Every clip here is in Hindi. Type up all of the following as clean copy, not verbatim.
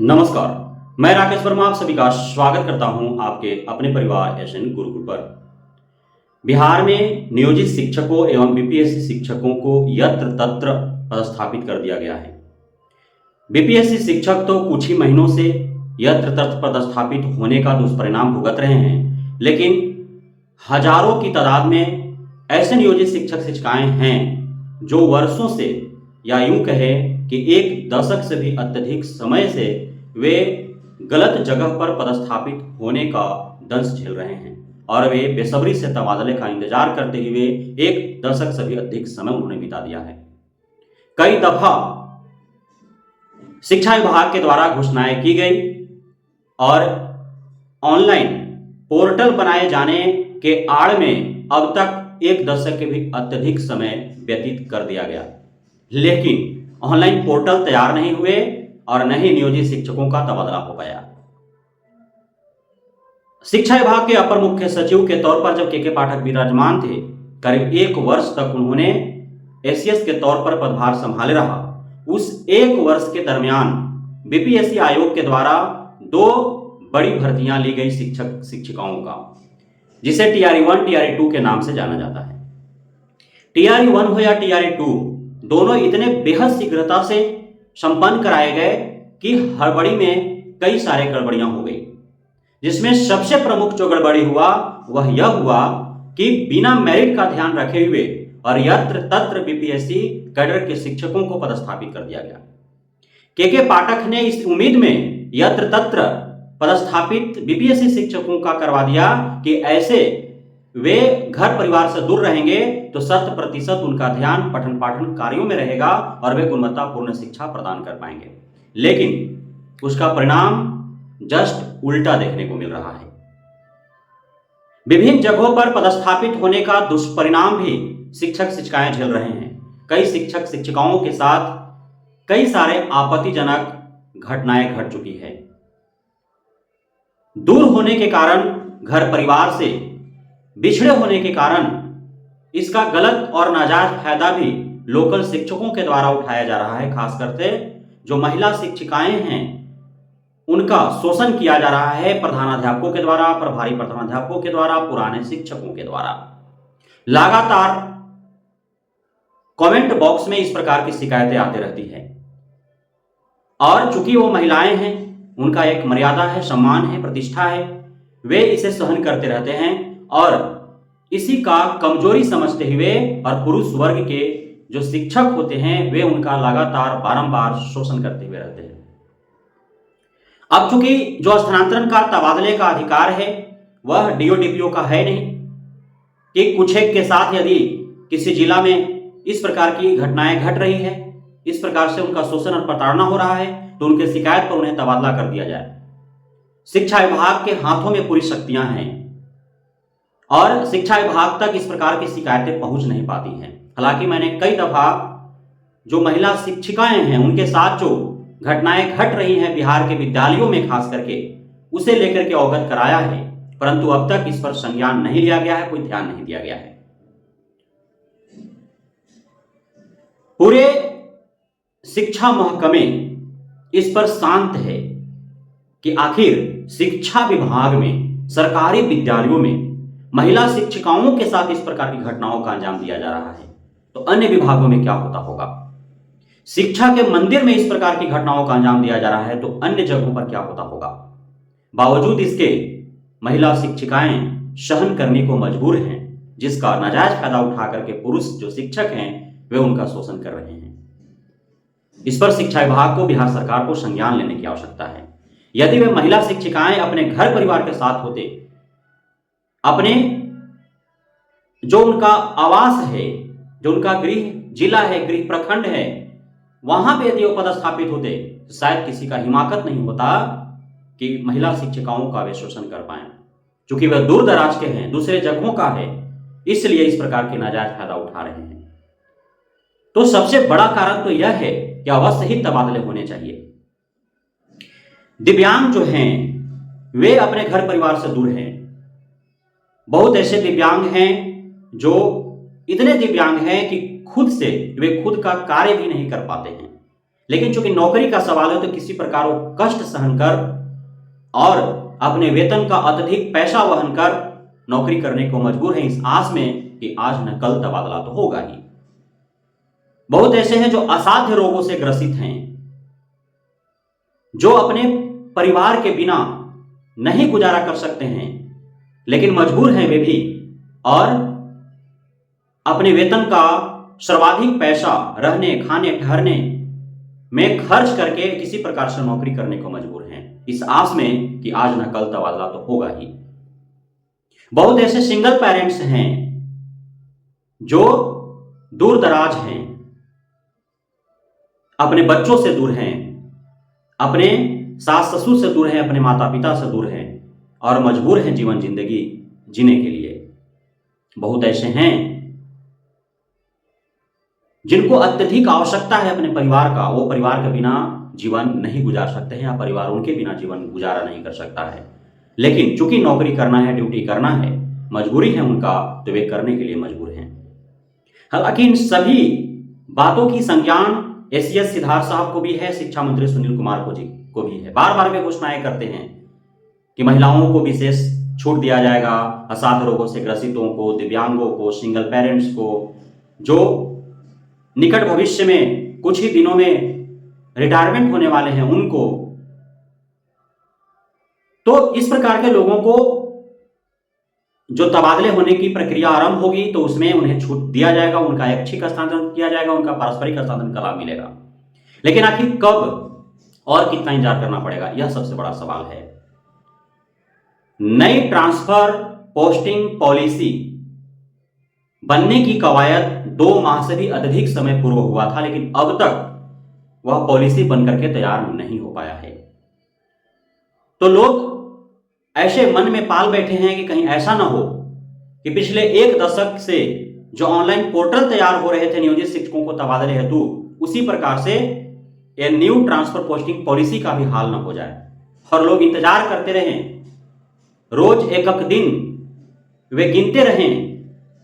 नमस्कार। मैं राकेश वर्मा आप सभी का स्वागत करता हूं आपके अपने परिवार एसएन गुरुकुल पर। बिहार में नियोजित शिक्षकों एवं बीपीएससी शिक्षकों को यत्र तत्र पदस्थापित कर दिया गया है। बीपीएससी शिक्षक तो कुछ ही महीनों से यत्र तत्र पदस्थापित होने का दुष्परिणाम भुगत रहे हैं, लेकिन हजारों की तादाद में ऐसे नियोजित शिक्षक शिक्षिकाएं हैं जो वर्षों से या यूं कहें कि एक दशक से भी अत्यधिक समय से वे गलत जगह पर पदस्थापित होने का दंश झेल रहे हैं और वे बेसब्री से तबादले का इंतजार करते हुए एक दशक से भी अधिक समय उन्होंने बिता दिया है। कई दफा शिक्षा विभाग के द्वारा घोषणाएं की गई और ऑनलाइन पोर्टल बनाए जाने के आड़ में अब तक एक दशक के भी अत्यधिक समय व्यतीत कर दिया गया, लेकिन ऑनलाइन पोर्टल तैयार नहीं हुए और न ही नियोजित शिक्षकों का तबादला हो पाया। शिक्षा विभाग के अपर मुख्य सचिव के तौर पर जब के पाठक विराजमान थे, करीब एक वर्ष तक उन्होंने एसीएस के तौर पर पदभार संभाले रहा। उस एक वर्ष के दरमियान बीपीएससी आयोग के द्वारा दो बड़ी भर्तियां ली गई शिक्षक शिक्षिकाओं का, जिसे टीआरई 1 टीआरई 2 के नाम से जाना जाता है। टीआरई 1 हो या टीआरई 2, दोनों इतने बेहद शीघ्रता से संपन्न कराए गए कि हड़बड़ी में कई सारे गड़बड़ियां हो गई, जिसमें सबसे प्रमुख जो गड़बड़ी हुआ वह यह हुआ कि बिना मेरिट का ध्यान रखे हुए और यत्र तत्र बीपीएससी कैडर के शिक्षकों को पदस्थापित कर दिया गया। के पाठक ने इस उम्मीद में यत्र तत्र पदस्थापित बीपीएससी शिक्षकों का करवा दिया कि ऐसे वे घर परिवार से दूर रहेंगे तो 100% उनका ध्यान पठन पाठन कार्यों में रहेगा और वे गुणवत्तापूर्ण शिक्षा प्रदान कर पाएंगे, लेकिन उसका परिणाम जस्ट उल्टा देखने को मिल रहा है। विभिन्न जगहों पर पदस्थापित होने का दुष्परिणाम भी शिक्षक शिक्षिकाएं झेल रहे हैं। कई शिक्षक शिक्षिकाओं के साथ कई सारे आपत्तिजनक घटनाएं घट चुकी है। दूर होने के कारण, घर परिवार से बिछड़े होने के कारण इसका गलत और नाजायज फायदा भी लोकल शिक्षकों के द्वारा उठाया जा रहा है। खास करके जो महिला शिक्षिकाएं हैं उनका शोषण किया जा रहा है प्रधानाध्यापकों के द्वारा, प्रभारी प्रधानाध्यापकों के द्वारा, पुराने शिक्षकों के द्वारा। लगातार कमेंट बॉक्स में इस प्रकार की शिकायतें आती रहती है और चूंकि वो महिलाएं हैं, उनका एक मर्यादा है, सम्मान है, प्रतिष्ठा है, वे इसे सहन करते रहते हैं और इसी का कमजोरी समझते हुए और पुरुष वर्ग के जो शिक्षक होते हैं वे उनका लगातार बारंबार शोषण करते हुए रहते हैं। अब चूंकि जो स्थानांतरण का तबादले का अधिकार है वह डीओ का है नहीं कि कुछ एक के साथ यदि किसी जिला में इस प्रकार की घटनाएं घट रही है, इस प्रकार से उनका शोषण और प्रताड़ना हो रहा है तो उनके शिकायत पर उन्हें तबादला कर दिया जाए। शिक्षा विभाग के हाथों में पूरी शक्तियां हैं और शिक्षा विभाग तक इस प्रकार की शिकायतें पहुंच नहीं पाती हैं। हालांकि मैंने कई दफा जो महिला शिक्षिकाएं हैं उनके साथ जो घटनाएं घट रही हैं बिहार के विद्यालयों में खास करके, उसे लेकर के अवगत कराया है, परंतु अब तक इस पर संज्ञान नहीं लिया गया है, कोई ध्यान नहीं दिया गया है। पूरे शिक्षा महकमे इस पर शांत है कि आखिर शिक्षा विभाग में, सरकारी विद्यालयों में महिला शिक्षिकाओं के साथ इस प्रकार की घटनाओं का अंजाम दिया जा रहा है तो अन्य विभागों में क्या होता होगा। शिक्षा के मंदिर में इस प्रकार की घटनाओं का अंजाम दिया जा रहा है तो अन्य जगहों पर क्या होता होगा। बावजूद इसके महिला शिक्षिकाएं सहन करने को मजबूर हैं, जिसका नाजायज फायदा उठा करके पुरुष जो शिक्षक हैं वे उनका शोषण कर रहे हैं। इस पर शिक्षा विभाग को, बिहार सरकार को संज्ञान लेने की आवश्यकता है। यदि वे महिला शिक्षिकाएं अपने घर परिवार के साथ होते, अपने जो उनका आवास है, जो उनका गृह जिला है, गृह प्रखंड है, वहां पे यदि वो पदस्थापित होते तो शायद किसी का हिमाकत नहीं होता कि महिला शिक्षिकाओं का वे शोषण कर पाए। चूंकि वे दूर दराज के हैं, दूसरे जगहों का है, इसलिए इस प्रकार के नाजायज फायदा उठा रहे हैं। तो सबसे बड़ा कारण तो यह है कि अवश्य ही तबादले होने चाहिए। दिव्यांग जो हैं वे अपने घर परिवार से दूर हैं। बहुत ऐसे दिव्यांग हैं जो इतने दिव्यांग हैं कि खुद से वे खुद का कार्य भी नहीं कर पाते हैं, लेकिन चूंकि नौकरी का सवाल है तो किसी प्रकार वो कष्ट सहन कर और अपने वेतन का अत्यधिक पैसा वहन कर नौकरी करने को मजबूर है, इस आस में कि आज न कल तबादला तो होगा ही। बहुत ऐसे हैं जो असाध्य रोगों से ग्रसित हैं, जो अपने परिवार के बिना नहीं गुजारा कर सकते हैं, लेकिन मजबूर हैं वे भी, और अपने वेतन का सर्वाधिक पैसा रहने खाने ठहरने में खर्च करके किसी प्रकार से नौकरी करने को मजबूर हैं, इस आस में कि आज न कल तबादला तो होगा ही। बहुत ऐसे सिंगल पेरेंट्स हैं जो दूर दराज हैं, अपने बच्चों से दूर हैं, अपने सास ससुर से दूर हैं, अपने माता पिता से दूर हैं और मजबूर हैं जीवन जिंदगी जीने के लिए। बहुत ऐसे हैं जिनको अत्यधिक आवश्यकता है अपने परिवार का, वो परिवार के बिना जीवन नहीं गुजार सकते हैं या परिवार उनके बिना जीवन गुजारा नहीं कर सकता है, लेकिन चूंकि नौकरी करना है, ड्यूटी करना है, मजबूरी है उनका, तो वे करने के लिए मजबूर हैं। हालांकि इन सभी बातों की संज्ञान एसीएस सिद्धार्थ साहब को भी है, शिक्षा मंत्री सुनील कुमार को भी है। बार बार वे घोषणाएं करते हैं कि महिलाओं को विशेष छूट दिया जाएगा, असाध्य रोगों से ग्रसितों को, दिव्यांगों को, सिंगल पेरेंट्स को, जो निकट भविष्य में कुछ ही दिनों में रिटायरमेंट होने वाले हैं उनको। तो इस प्रकार के लोगों को जो तबादले होने की प्रक्रिया आरंभ होगी तो उसमें उन्हें छूट दिया जाएगा, उनका ऐच्छिक हस्तांतरण किया जाएगा, उनका पारस्परिक हस्तांतरण का लाभ मिलेगा। लेकिन आखिर कब और कितना इंतजार करना पड़ेगा, यह सबसे बड़ा सवाल है। नई ट्रांसफर पोस्टिंग पॉलिसी बनने की कवायद 2 माह से भी अधिक समय पूर्व हुआ था, लेकिन अब तक वह पॉलिसी बनकर के तैयार नहीं हो पाया है। तो लोग ऐसे मन में पाल बैठे हैं कि कहीं ऐसा ना हो कि पिछले 1 दशक से जो ऑनलाइन पोर्टल तैयार हो रहे थे नियोजित शिक्षकों को तबादले हेतु, उसी प्रकार से ये न्यू ट्रांसफर पोस्टिंग पॉलिसी का भी हाल ना हो जाए और लोग इंतजार करते रहें, रोज एक दिन वे गिनते रहें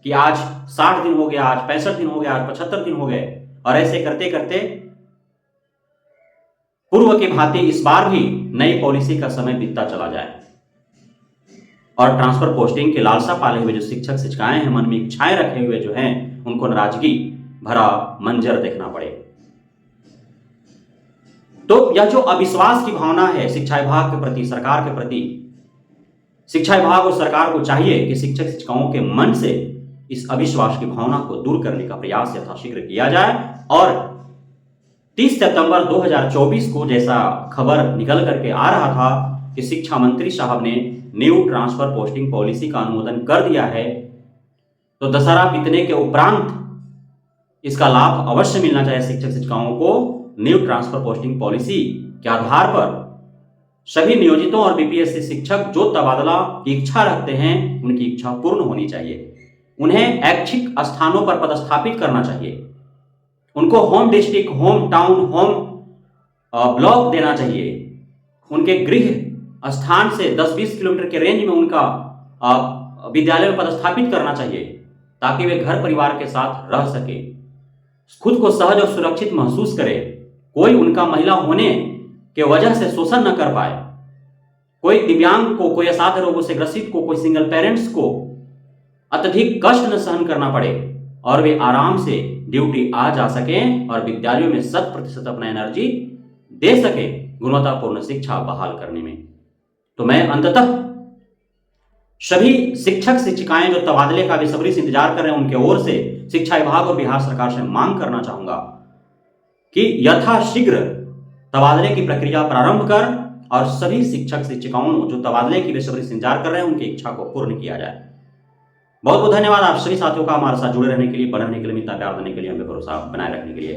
कि आज 60 दिन हो गया, आज 65 दिन हो गया, आज 75 दिन हो गए, और ऐसे करते करते पूर्व की भांति इस बार भी नई पॉलिसी का समय बीतता चला जाए और ट्रांसफर पोस्टिंग की लालसा पाले हुए जो शिक्षक शिक्षिकाएं हैं, मन में इच्छाएं रखे हुए जो हैं, उनको नाराजगी भरा मंजर देखना पड़े। तो यह जो अविश्वास की भावना है शिक्षा विभाग के प्रति, सरकार के प्रति, शिक्षा विभाग और सरकार को चाहिए कि शिक्षक शिक्षिकाओं के मन से इस अविश्वास की भावना को दूर करने का प्रयास यथाशीघ्र किया जाए और 30 सितंबर 2024 को जैसा खबर निकल करके आ रहा था कि शिक्षा मंत्री साहब ने न्यू ट्रांसफर पोस्टिंग पॉलिसी का अनुमोदन कर दिया है, तो दशहरा बीतने के उपरांत इसका लाभ अवश्य मिलना चाहिए शिक्षक शिक्षिकाओं को। न्यू ट्रांसफर पोस्टिंग पॉलिसी के आधार पर सभी नियोजितों और बीपीएससी शिक्षक जो तबादला की इच्छा रखते हैं, उनकी इच्छा पूर्ण होनी चाहिए। उन्हें ऐच्छिक स्थानों पर पदस्थापित करना चाहिए, उनको home district, home town, home block देना चाहिए, उनके गृह स्थान से 10-20 किलोमीटर के रेंज में उनका विद्यालय में पदस्थापित करना चाहिए ताकि वे घर परिवार के साथ रह सके, खुद को सहज और सुरक्षित महसूस करे, कोई उनका महिला होने के वजह से शोषण न कर पाए, कोई दिव्यांग को, कोई असाध्य रोगों से ग्रसित को, कोई सिंगल पेरेंट्स को अत्यधिक कष्ट न सहन करना पड़े और वे आराम से ड्यूटी आ जा सकें और विद्यालयों में 100% अपना एनर्जी दे सके गुणवत्तापूर्ण शिक्षा बहाल करने में। तो मैं अंततः सभी शिक्षक शिक्षिकाएं जो तबादले का बेसब्री से इंतजार कर रहे हैं, उनके ओर से शिक्षा विभाग और बिहार सरकार से मांग करना चाहूंगा कि यथाशीघ्र तबादले की प्रक्रिया प्रारंभ कर और सभी शिक्षक शिक्षिकाओं जो तबादले की बेसब्री से इंतजार कर रहे हैं, उनकी इच्छा को पूर्ण किया जाए। बहुत बहुत धन्यवाद आप सभी साथियों का हमारे साथ जुड़े रहने के लिए, बने रहने के लिए, इतना प्यार देने के लिए, हमें भरोसा बनाए रखने के लिए।